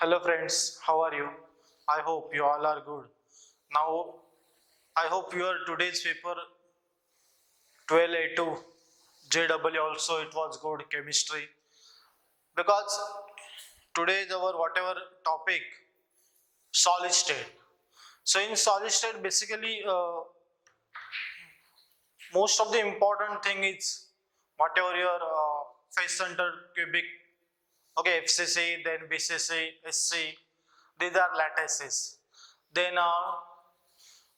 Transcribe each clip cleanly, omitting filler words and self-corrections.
Hello friends, how are you? I hope you all are good. Now, I hope your today's paper 12A2 JW also it was good chemistry because today's our whatever topic solid state. So in solid state basically most of the important thing is whatever your phase center cubic, okay, FCC, then BCC, SC, these are lattices. Then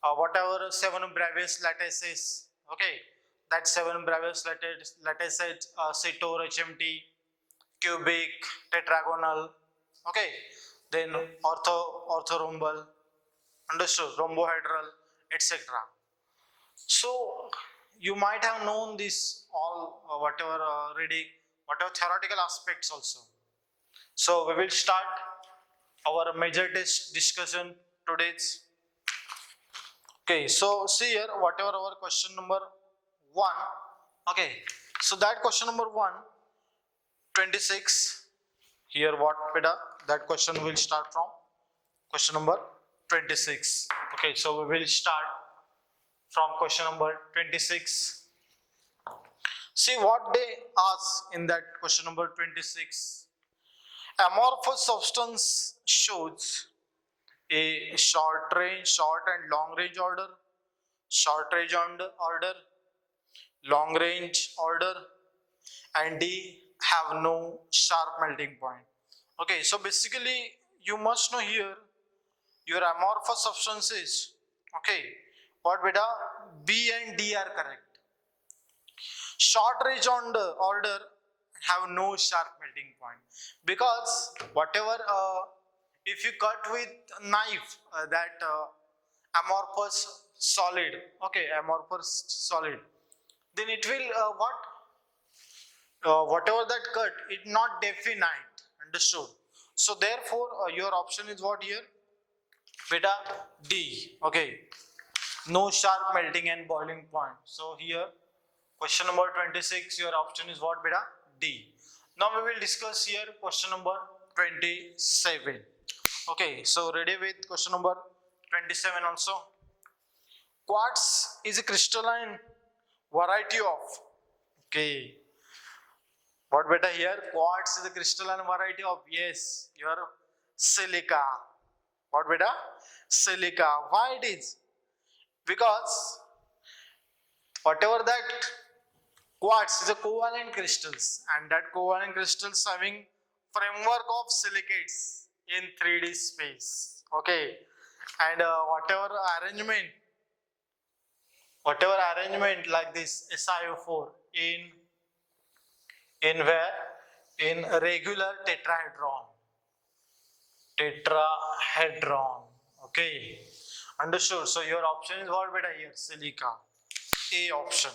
whatever 7 Bravais lattices, okay, that 7 Bravais lattices, Sator, HMT, cubic, tetragonal, okay, then orthorhombic, understood, rhombohedral, etc. So you might have known this all whatever reading, whatever theoretical aspects also. So we will start our major test discussion today's. Okay, so see here whatever our question number 1. Okay, so that question number 1, 26. Here what beta that question will start from question number 26. Okay, so we will start from question number 26. See what they ask in that question number 26. Amorphous substance shows a short and long range order, short range order, long range order, and D have no sharp melting point. Okay, so basically you must know here your amorphous substances. Okay, what beta? B and D are correct. Short range order have no sharp melting point because whatever if you cut with knife that amorphous solid, okay, amorphous solid, then it will whatever that cut it not definite, understood. So therefore your option is what here? Beta D. Okay, no sharp melting and boiling point. So here question number 26, your option is what beta? D. Now we will discuss here question number 27. Okay, so ready with question number 27 also. Quartz is a crystalline variety of, okay, what beta here? Quartz is a crystalline variety of, yes, your silica. What beta? Silica. Why it is? Because whatever that quartz is a covalent crystals, and that covalent crystals having framework of silicates in 3D space. Okay, and whatever arrangement like this SiO4 in where? In a regular tetrahedron. Okay, understood. So your option is what beta here? Silica. A option.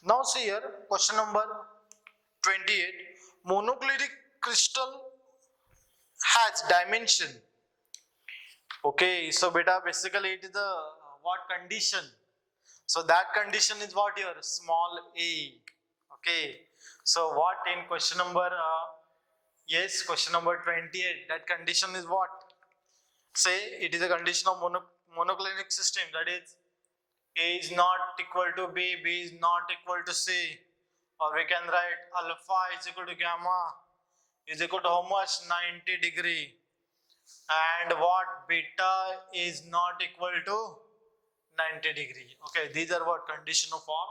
Now see here question number 28. Monoclinic crystal has dimension. Okay, so beta basically it is the what condition? So that condition is what here? Small a. Okay, so what in question number yes, question number 28, that condition is what? Say it is a condition of monoclinic system, that is A is not equal to B, B is not equal to C, or we can write alpha is equal to gamma is equal to how much? 90 degree, and what? Beta is not equal to 90 degree. Okay, these are what condition of our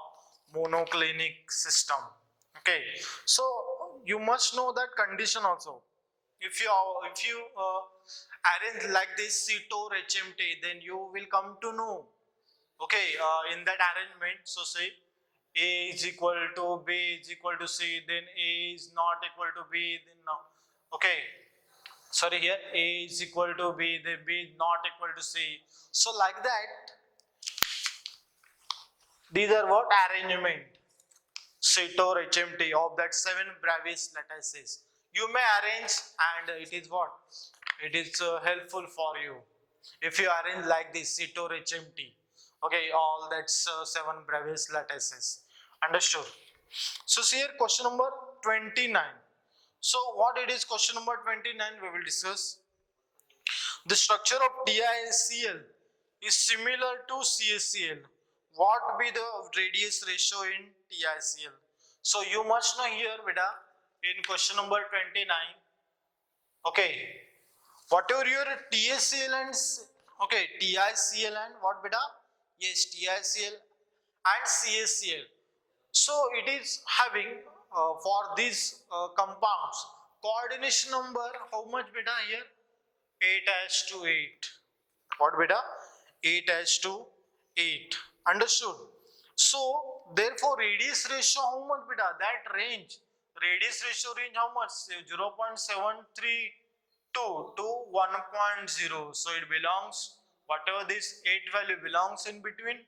monoclinic system. Okay, so you must know that condition also. If you arrange like this CTOR HMT, then you will come to know. Okay, in that arrangement, so say A is equal to B is equal to C, then A is not equal to B, then no. Okay, sorry, here A is equal to B, then B is not equal to C. So like that, these are what arrangement CTOR HMT of that 7 Bravais lattices. You may arrange, and it is what? It is helpful for you if you arrange like this CTOR HMT. Okay, all that's 7 Bravais lattices. Understood? So see here question number 29. So what it is question number 29 we will discuss. The structure of TiCl is similar to CaCl. What be the radius ratio in TiCl? So you must know here, beta, in question number 29. Okay, whatever your TiCl and TiCl and what, beta? Yes, TiCl and CaCl. So it is having for these compounds coordination number how much, beta, here? 8:8. What, beta? 8:8. Understood? So therefore radius ratio how much, beta? That range. Radius ratio range how much? 0.732 to 1.0. So it belongs, whatever this 8 value belongs in between.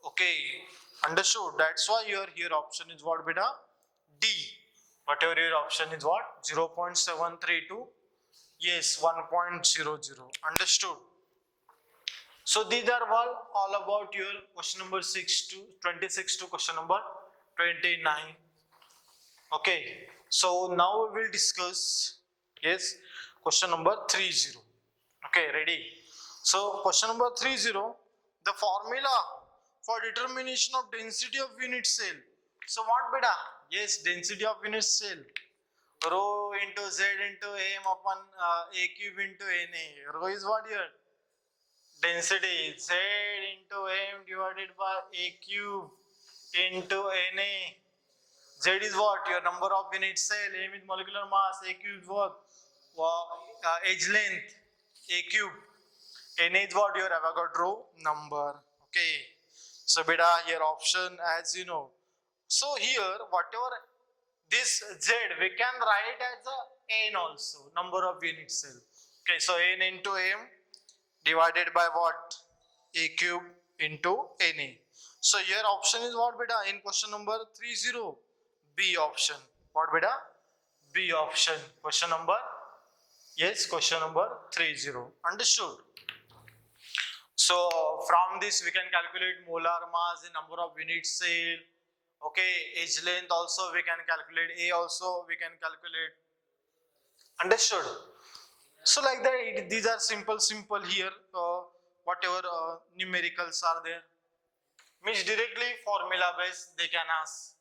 Okay, understood. That's why your here option is what, beta? D. Whatever your option is what? 0.732. Yes, 1.00. Understood. So these are all about your question number 6 to 26 to question number 29. Okay. So now we will discuss, yes, question number 30. Okay, ready? So question number 30, the formula for determination of density of unit cell. So what, beta? Yes, density of unit cell. Rho into Z into M upon A cube into Na. Rho is what here? Density. Z into M divided by A cube into Na. Z is what? Your number of unit cell. M is molecular mass. A cube is what? Edge length. A cube. Na is what? Your Avogadro number. Okay. So beta, your option as you know. So here whatever this Z we can write as a N also, number of unit cell. Okay, so N into M divided by what? A cube into Na. So your option is what, beta, in question number 30? B option. What, beta? B option. Question number, yes, question number 30. Understood? So from this we can calculate molar mass, the number of unit cell. Okay, edge length also we can calculate, A also we can calculate. Understood? So like that, these are simple here. Whatever numericals are there, means directly formula based they can ask.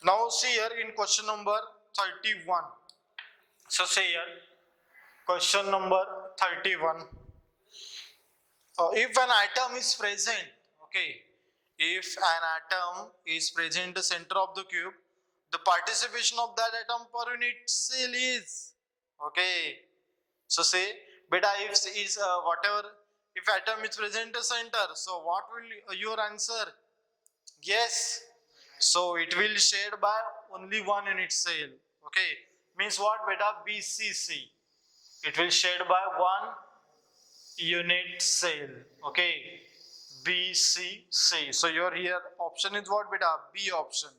Now see here in question number 31. So say here question number 31. If an atom is present, okay, if an atom is present in the center of the cube, the participation of that atom per unit cell is, okay. So say, beta, if is whatever, if atom is present in the center, so what will your answer? Yes. So it will shared by only one unit cell. Okay. Means what, beta? BCC. It will shared by one unit cell. Okay. BCC. So your here option is what, beta? B option.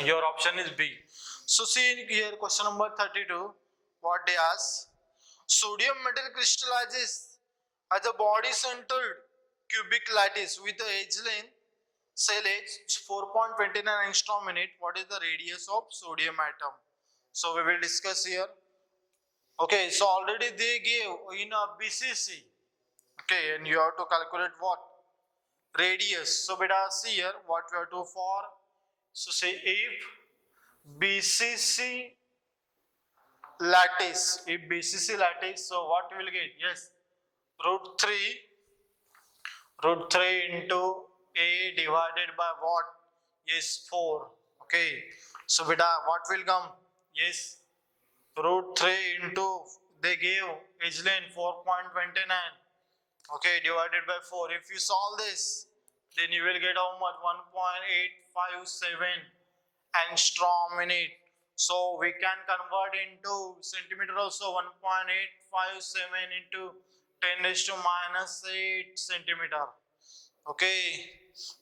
Your option is B. So see here question number 32. What they ask? Sodium metal crystallizes as a body-centered cubic lattice with the edge length, cell edge 4.29 angstrom in it. What is the radius of sodium atom? So we will discuss here. Okay, so already they gave in a BCC. Okay, and you have to calculate what? Radius. So beta, see here what we have to for. So say if BCC lattice, so what we will get? Yes, root 3 into A divided by what? Yes, 4. Okay, so beta, what will come? Yes, root 3 into, they gave edge length 4.29. Okay, divided by 4. If you solve this, then you will get how much? 1.857 angstrom in it. So we can convert into centimeter also. 1.857 into 10 raised to minus 8 centimeter. Okay,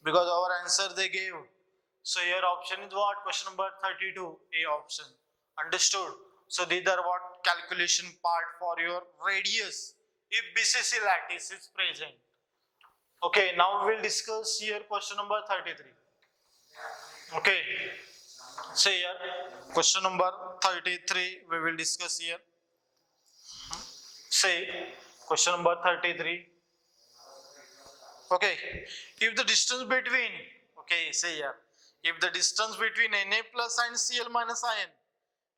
because our answer they gave. So your option is what? Question number 32, A option. Understood? So these are what calculation part for your radius if BCC lattice is present. Okay, now we will discuss here question number 33. Okay, say here question number 33 we will discuss here. Say question number 33. Okay, if the distance between, okay, say here, if the distance between Na plus and Cl minus ion,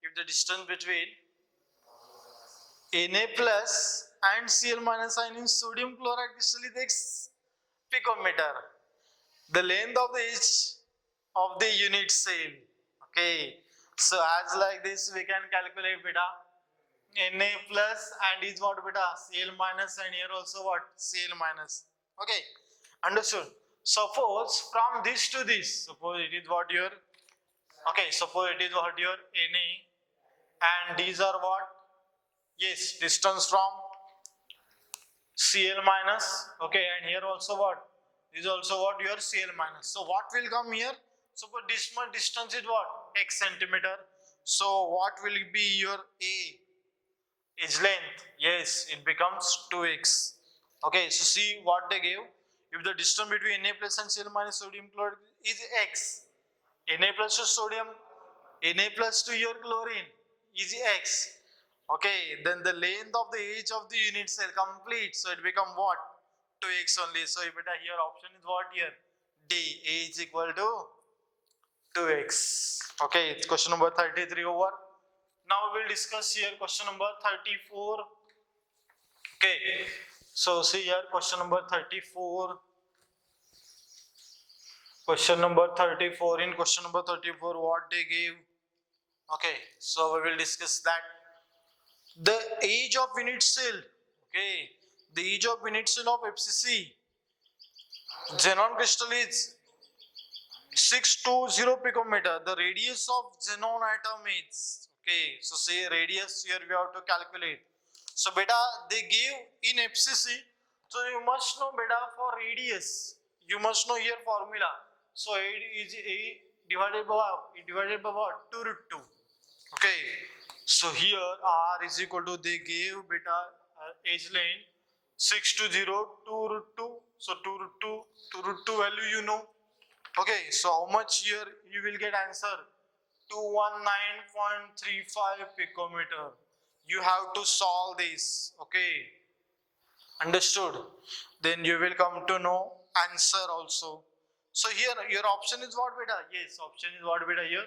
if the distance between Na plus and Cl minus ion in sodium chloride crystal is X picometer, the length of the edge of the unit cell. Okay, so as like this we can calculate beta Na plus and is what beta Cl minus, and here also what Cl minus. Okay, understood. Suppose from this to this, suppose it is what your, okay, suppose it is what your Na, and these are what, yes, distance from Cl minus. Okay, and here also what, is also what your Cl minus. So what will come here? Suppose this much distance is what, X centimeter. So what will be your A? Edge length, yes, it becomes 2x. Okay, so see what they gave. If the distance between Na plus and Cl minus sodium chloride is X, Na plus to sodium, Na plus to your chlorine is X. Okay, then the length of the edge of the unit cell complete, so it become what, 2x only. So beta here option is what here, D, A is equal to 2x. Okay, it's question number 33 over. Now we will discuss here question number 34. Okay, so see here question number 34. Question number 34. In question number 34, what they gave. Okay, so we will discuss that. The age of unit cell. Okay, the age of unit cell of FCC xenon crystal is 620 picometer. The radius of xenon atom is, okay, so say radius here we have to calculate. So beta they give in FCC, so you must know beta for radius, you must know here formula. So it is A divided by what, 2 root 2. Okay, so here R is equal to, they gave beta age length 620 2 root 2. So 2 root 2 value you know. Okay, so how much here you will get answer? 219.35 picometer. You have to solve this. Okay, understood? Then you will come to know answer also. So here your option is what beta? Yes, option is what beta here?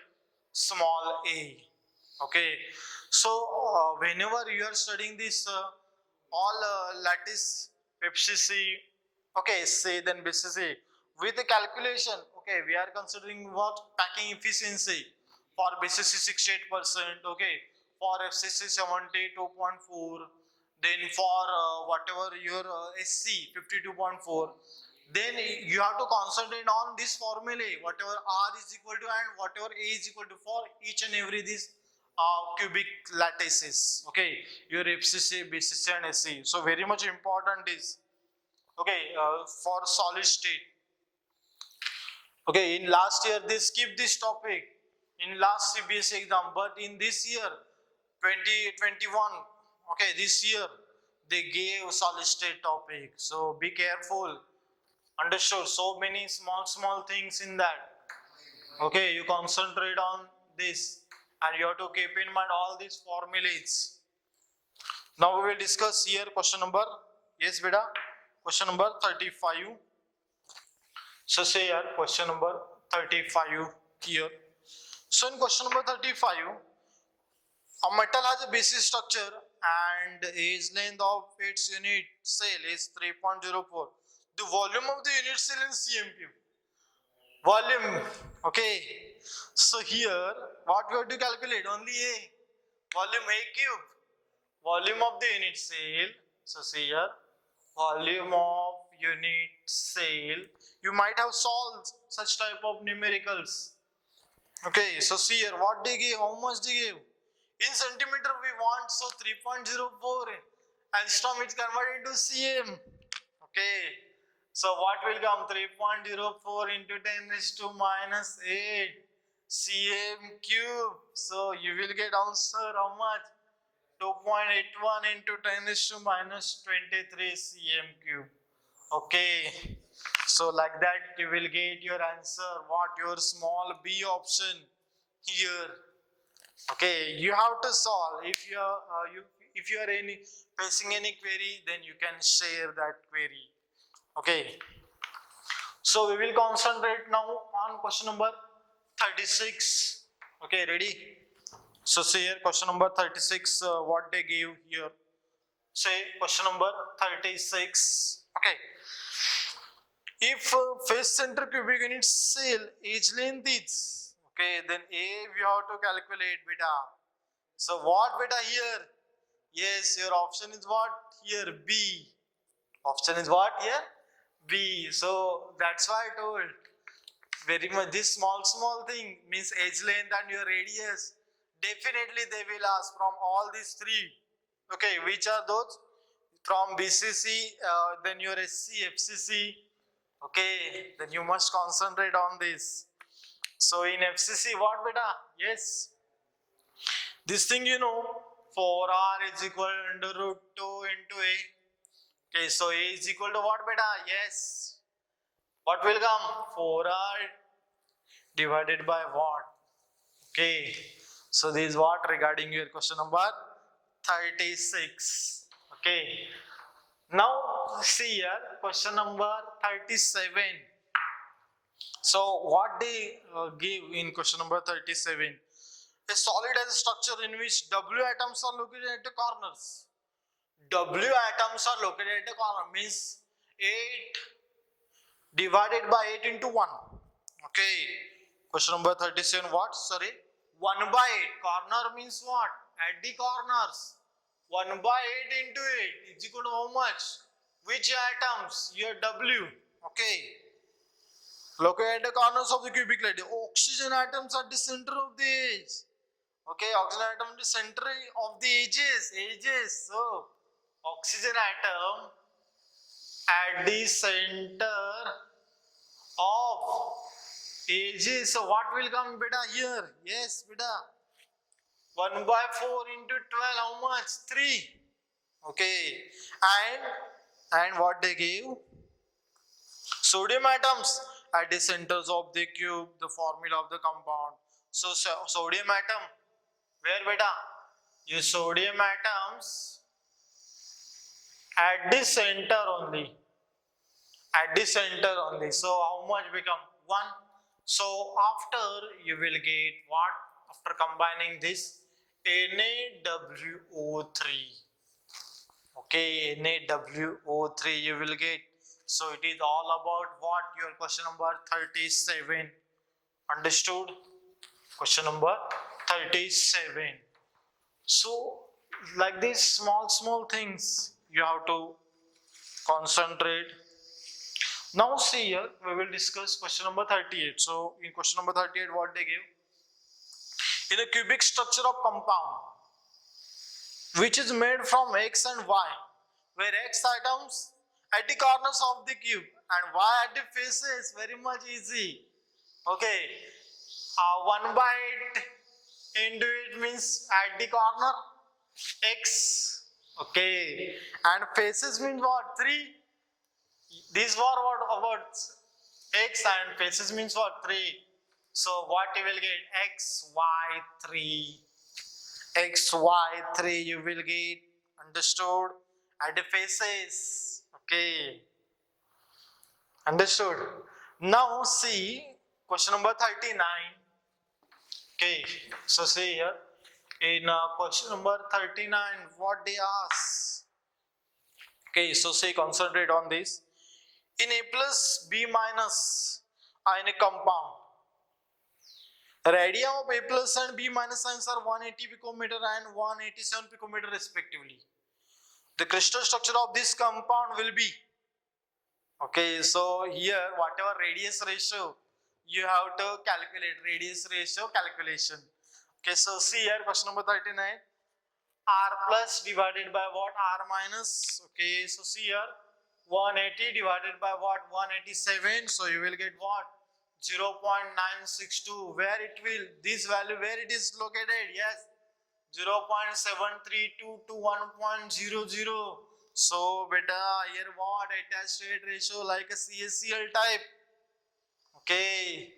Small a. Okay, so whenever you are studying this all lattice FCC, okay, say then BCC with the calculation, okay, we are considering what, packing efficiency for BCC 68%, okay, for FCC 72.4, then for whatever your SC 52.4, then you have to concentrate on this formula, whatever R is equal to and whatever A is equal to for each and every this cubic lattices. Okay, your FCC, BCC and SC. So very much important is, okay, for solid state. Okay, in last year they skipped this topic in last CBSE exam, but in this year 2021, okay, this year they gave solid state topic. So be careful. Understood? So many small things in that. Okay, you concentrate on this and you have to keep in mind all these formulas. Now we will discuss here question number, yes beta, question number 35. So say here question number 35 here. So in question number 35, a metal has a basic structure and age length of its unit cell is 3.04. The volume of the unit cell in cm cube. Volume, okay. So here what we have to calculate? Only A. Volume A cube. Volume of the unit cell. So see here, volume of unit cell. You might have solved such type of numericals. Okay, so see here what they give, how much they give. In centimeter we want, so 3.04 angstrom is converted into cm. Okay, so what will come? 3.04 into 10 raised to minus 8 cm cube. So you will get answer how much? 2.81 into 10 raised to minus 23 cm cube. Okay, so like that you will get your answer. What your small b option here. Okay, you have to solve. If if you are facing any query, then you can share that query. Okay, so we will concentrate now on question number 36. Okay, ready? So see here, question number 36, what they give here. Say question number 36. Okay, if face center cubic unit cell age length is, okay, then A we have to calculate beta. So what beta here? Yes, your option is what here? B. Option is what here? B. So that's why I told very much this small thing means age length and your radius. Definitely they will ask from all these three. Okay, which are those? From BCC, then your SC, FCC. Okay, then you must concentrate on this. So in FCC, what beta? Yes, this thing 4R is equal under root 2 into A. Okay, so A is equal to what beta? Yes. What will come? 4R divided by what? Okay, so this is what regarding your question number 36. Okay, now see here question number 37. So what they give in question number 37? A solid has a structure in which W atoms are located at the corners. W atoms are located at the corner means 8 divided by 8 into 1. Okay, question number 37 what? Sorry, 1 by 8. Corner means what? At the corners. 1 by 8 into 8 is equal to how much? Which atoms? Your W. Okay, located at the corners of the cubic light. The oxygen atoms at the center of the edge. Okay, oxygen atom at the center of the edges. So oxygen atom at the center of edges. So what will come beta here? Yes, beta. 1 by 4 into 12, how much? 3. Okay, and what they give? Sodium atoms at the centers of the cube, the formula of the compound. So sodium atom, where beta? Your sodium atoms at the center only. At the center only. So how much become? 1. So after you will get what? After combining this, NaWO3. Okay, NaWO3 you will get. So it is all about what? Your question number 37. Understood? Question number 37. So like these small things you have to concentrate. Now see here, we will discuss question number 38. So in question number 38, what they give? In a cubic structure of compound, which is made from X and Y, where X atoms at the corners of the cube and Y at the faces, very much easy. Okay, 1 by 8 into it means at the corner X. Okay, and faces means what? 3. These were what about X and faces means what? 3. So what you will get? XY3. XY3 you will get. Understood? At the faces. Okay. Understood? Now see question number 39. Okay. So see here. In question number 39, what they ask? Okay. So say concentrate on this. In A plus B minus in a compound, radii of A plus and B minus ions are 180 picometer and 187 picometer respectively. The crystal structure of this compound will be. Okay, so here whatever radius ratio you have to calculate, radius ratio calculation. Okay, so see here question number 39, R plus divided by what? R minus. Okay, so see here 180 divided by what? 187. So you will get what? 0.962. Where it will, this value, where it is located? Yes, 0.732 to 1.00. So beta here what? Attached rate ratio like a CaCl type. Okay,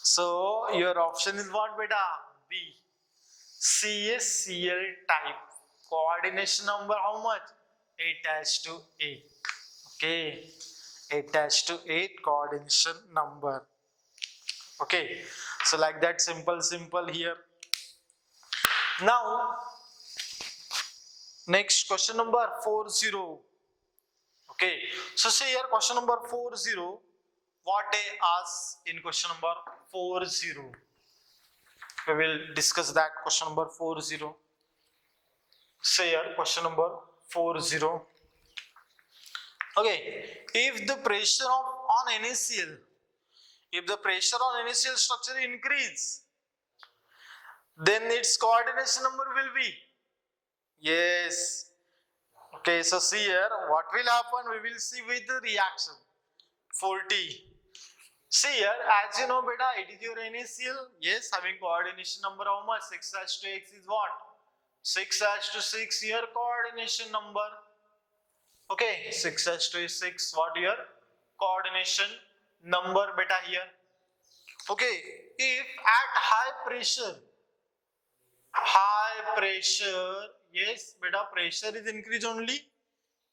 so your option is what beta? B, CaCl type. coordination number how much? 8-8. Okay, 8-8 coordination number. Okay, so like that, simple here. Now next question number 40. Okay, so see here question number 40. What they ask in question number 40? We will discuss that question number 40. Say here question number 40. Okay, if the pressure on initial, if the pressure on initial structure increase, then its coordination number will be, yes. Okay, so see here what will happen, we will see with the reaction 40. See here, as you know beta, it is your initial, yes, having coordination number how much? 6 to x is what? 6 to 6 here coordination number. Okay, 6 to 6, what your coordination number beta here. Okay, if at high pressure, yes beta, pressure is increase only,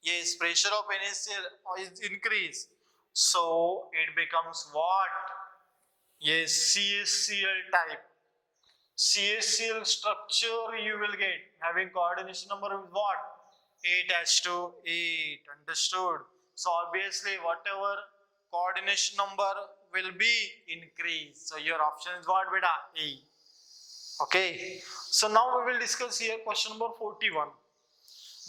yes, pressure of NaCl is increase, so it becomes what? Yes, CaCl type. CaCl structure you will get having coordination number is what? 8-8. Understood? So obviously whatever coordination number will be increased. So your option is what beta? A. Okay. So now we will discuss here question number 41.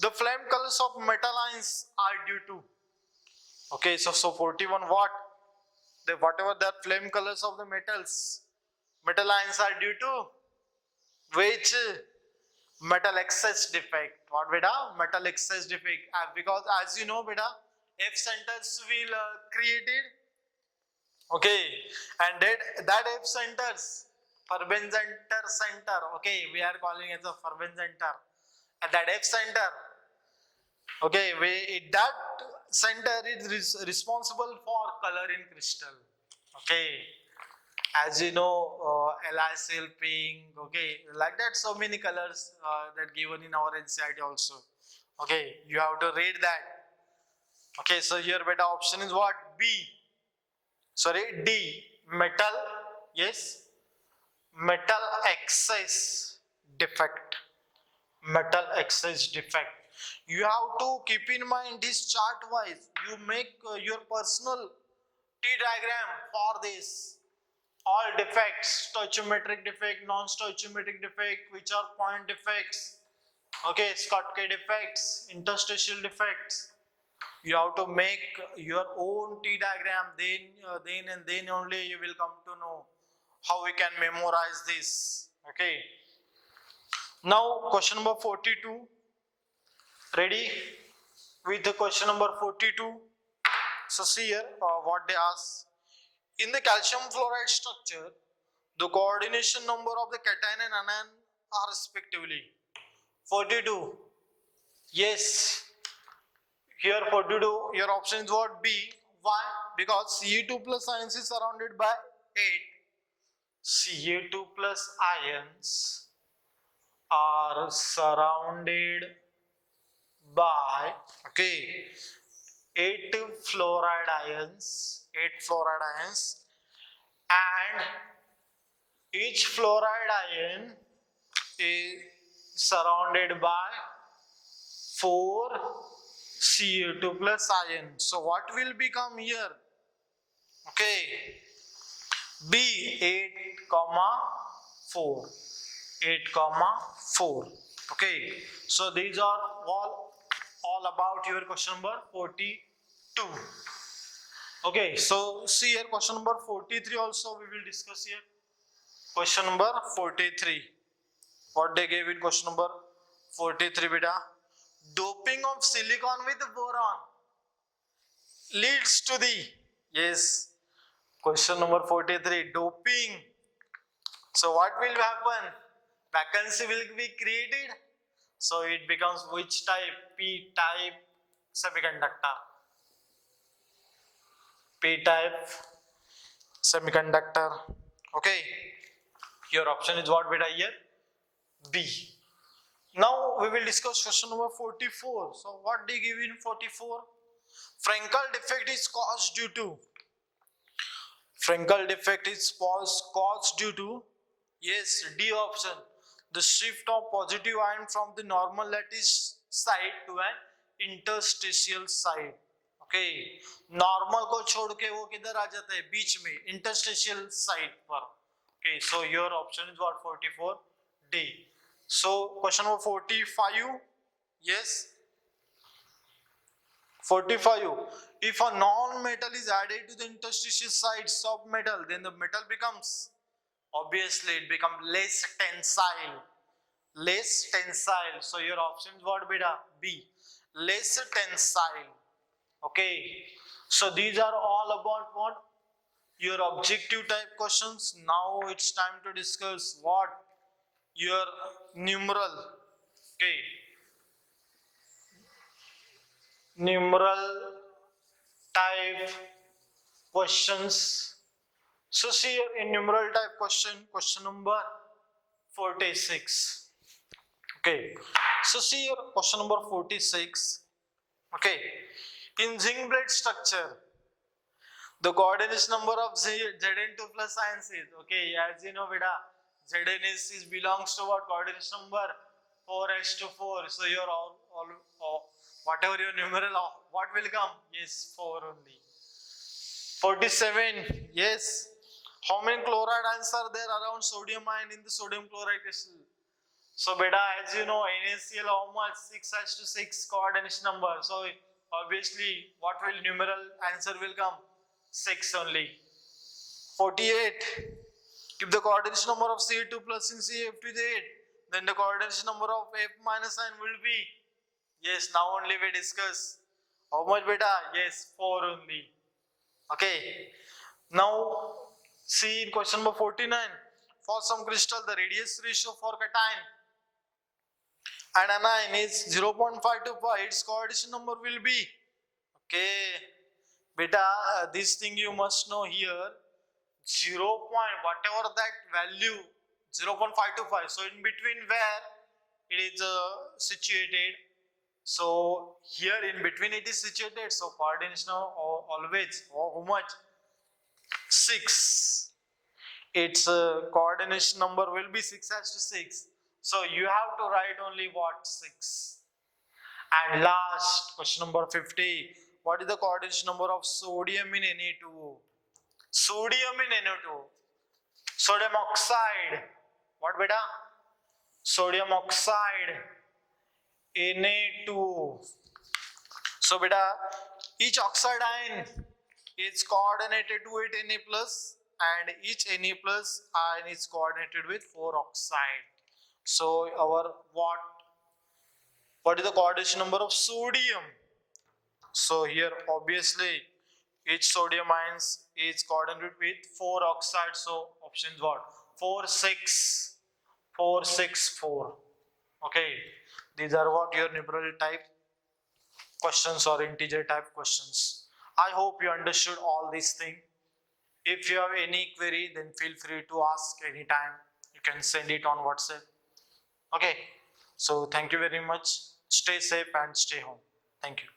The flame colors of metal ions are due to. Okay. So 41 what? Whatever the flame colors of the metal ions are due to which? Metal excess defect. What beta? Metal excess defect. Because as you know beta, F centers will created. Okay, and that F centers, Farbenzenter center. Okay, we are calling it the Farbenzenter. And that F center. Okay, that center is responsible for color in crystal. Okay, as you know, LICL pink, okay, like that, so many colors that given in our NCERT also. Okay, you have to read that. Okay, so here beta option is what? B. Sorry, D. Metal, yes, metal excess defect. Metal excess defect. You have to keep in mind this chart wise. You make your personal T diagram for this. All defects, stoichiometric defect, non-stoichiometric defect, which are point defects, okay, Schottky defects, interstitial defects. You have to make your own T diagram, then only you will come to know how we can memorize this. Okay. Now question number 42. Ready with the question number 42. So see here what they ask. In the calcium fluoride structure, the coordination number of the cation and anion are respectively 42. Yes. Here 42, your option is what? B. Why? Because Ca2 plus ions is surrounded by 8. Ca2 plus ions are surrounded by, okay, 8 fluoride ions, and each fluoride ion is surrounded by 4 Ca2 plus ion. So what will become here? Okay, B 8, 4. Okay, so these are all about your question number 42. Okay, so see here question number 43 also we will discuss here. Question number 43. What they gave in question number 43 beta? Doping of silicon with boron leads to the, yes, question number 43, doping. So what will happen? Vacancy will be created. So it becomes which type? P type semiconductor. P type semiconductor. Okay. Your option is what beta here? B. Now we will discuss question number 44. So what they give in 44? Frankel defect is caused due to. Frankel defect is caused due to. Yes, D option. The shift of positive ion from the normal lattice side to an interstitial side. Okay, normal को छोड़ के वो किधर आ जाता है, बीच में, interstitial side पर. Okay, so your option is what? 44 D. So question number 45. Yes, 45. If a non-metal is added to the interstitial sides of metal, then the metal becomes, obviously it becomes less tensile. Less tensile. So your option is what, beta? B. Less tensile. Okay. So these are all about what? Your objective type questions. Now it's time to discuss what? Your numeral. Okay. Numeral type questions. So see here in numeral type question number 46. Okay. So see here question number 46. Okay. In zinc plate structure, the coordinate number of Zn2 plus ions is, okay, as you know, beta, Zn is belongs to what coordinate number? 4:4. So your all whatever your numeral, what will come? Yes, 4 only. 47. Yes. How many chloride ions are there around sodium ion in the sodium chloride crystal? So beta, as you know, NaCl how much? 6:6 coordinate number. So obviously, what will numeral answer will come? 6 only. 48. If the coordinate number of Ca2 plus in Cf is 8, then the coordinate number of F minus ion will be, yes, now only we discuss. How much beta? Yes, 4 only. Okay. Now see in question number 49. For some crystal, the radius ratio for cation and anion is 0.525. Its coordinate number will be, okay, beta, this thing you must know here, 0. Whatever that value, 0.525. So in between where it is situated. So here in between it is situated. So coordination always how much? 6. Its coordination number will be 6:6. So you have to write only what? 6. And last question number 50. What is the coordination number of sodium in Na2? Sodium in Na2. Sodium oxide. What beta? Sodium oxide. Na2. So beta, each oxide ion is coordinated with Na plus, and each Na plus ion is coordinated with 4 oxide. So our what is the coordination number of sodium? So here obviously each sodium ions is coordinated with 4 oxide. So options what? 4, 6, 4, 6, 4. Okay, these are what your numeral type questions or integer type questions. I hope you understood all these things. If you have any query, then feel free to ask anytime. You can send it on WhatsApp. Okay, so thank you very much. Stay safe and stay home. Thank you.